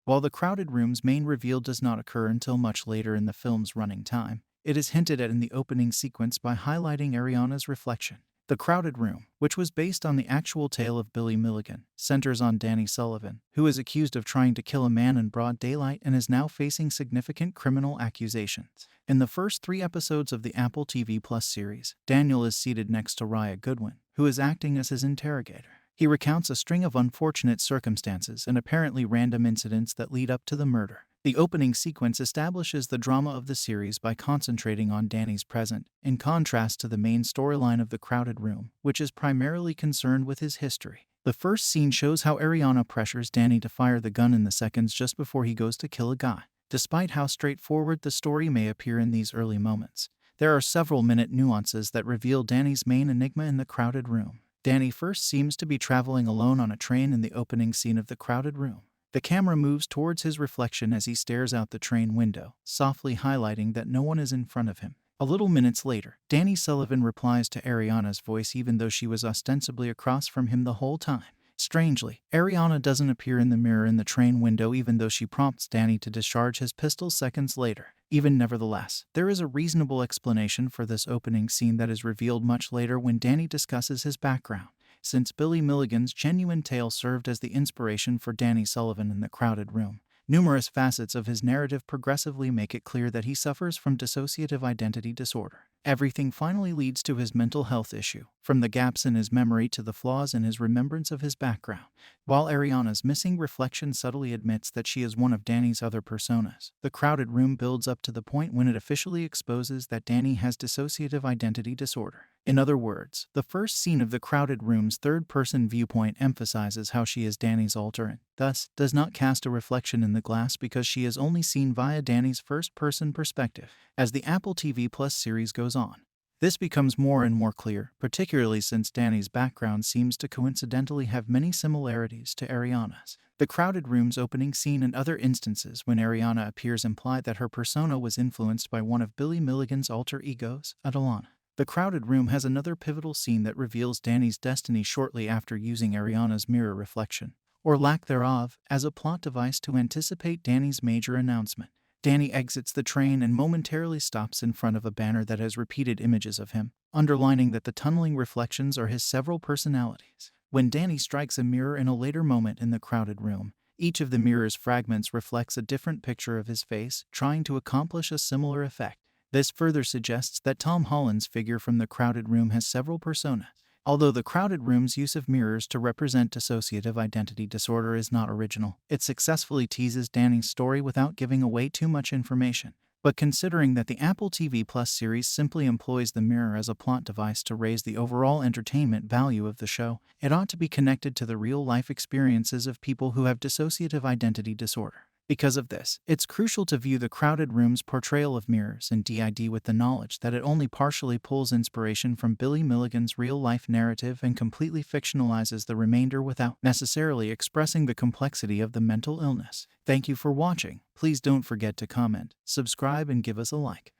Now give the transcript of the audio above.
While the crowded room's main reveal does not occur until much later in the film's running time, it is hinted at in the opening sequence by highlighting Ariana's reflection. The crowded room, which was based on the actual tale of Billy Milligan, centers on Danny Sullivan, who is accused of trying to kill a man in broad daylight and is now facing significant criminal accusations. In the first 3 episodes of the Apple TV Plus series, Daniel is seated next to Raya Goodwin, who is acting as his interrogator. He recounts a string of unfortunate circumstances and apparently random incidents that lead up to the murder. The opening sequence establishes the drama of the series by concentrating on Danny's present, in contrast to the main storyline of the crowded room, which is primarily concerned with his history. The first scene shows how Ariana pressures Danny to fire the gun in the seconds just before he goes to kill a guy. Despite how straightforward the story may appear in these early moments, there are several minute nuances that reveal Danny's main enigma in the crowded room. Danny first seems to be traveling alone on a train in the opening scene of the crowded room. The camera moves towards his reflection as he stares out the train window, softly highlighting that no one is in front of him. A little minutes later, Danny Sullivan replies to Ariana's voice even though she was ostensibly across from him the whole time. Strangely, Ariana doesn't appear in the mirror in the train window even though she prompts Danny to discharge his pistol seconds later. Nevertheless, there is a reasonable explanation for this opening scene that is revealed much later when Danny discusses his background. Since Billy Milligan's genuine tale served as the inspiration for Danny Sullivan in the crowded room, numerous facets of his narrative progressively make it clear that he suffers from dissociative identity disorder. Everything finally leads to his mental health issue, from the gaps in his memory to the flaws in his remembrance of his background. While Ariana's missing reflection subtly admits that she is one of Danny's other personas, the crowded room builds up to the point when it officially exposes that Danny has dissociative identity disorder. In other words, the first scene of the crowded room's third-person viewpoint emphasizes how she is Danny's alter and, thus, does not cast a reflection in the glass because she is only seen via Danny's first-person perspective. As the Apple TV Plus series goes on, this becomes more and more clear, particularly since Danny's background seems to coincidentally have many similarities to Ariana's. The crowded room's opening scene and other instances when Ariana appears imply that her persona was influenced by one of Billy Milligan's alter egos, Adelana. The crowded room has another pivotal scene that reveals Danny's destiny shortly after using Ariana's mirror reflection, or lack thereof, as a plot device to anticipate Danny's major announcement. Danny exits the train and momentarily stops in front of a banner that has repeated images of him, underlining that the tunneling reflections are his several personalities. When Danny strikes a mirror in a later moment in the crowded room, each of the mirror's fragments reflects a different picture of his face, trying to accomplish a similar effect. This further suggests that Tom Holland's figure from the crowded room has several personas. Although the crowded room's use of mirrors to represent dissociative identity disorder is not original, it successfully teases Danny's story without giving away too much information. But considering that the Apple TV Plus series simply employs the mirror as a plot device to raise the overall entertainment value of the show, it ought to be connected to the real-life experiences of people who have dissociative identity disorder. Because of this, it's crucial to view the crowded room's portrayal of mirrors and DID with the knowledge that it only partially pulls inspiration from Billy Milligan's real-life narrative and completely fictionalizes the remainder without necessarily expressing the complexity of the mental illness. Thank you for watching. Please don't forget to comment, subscribe, and give us a like.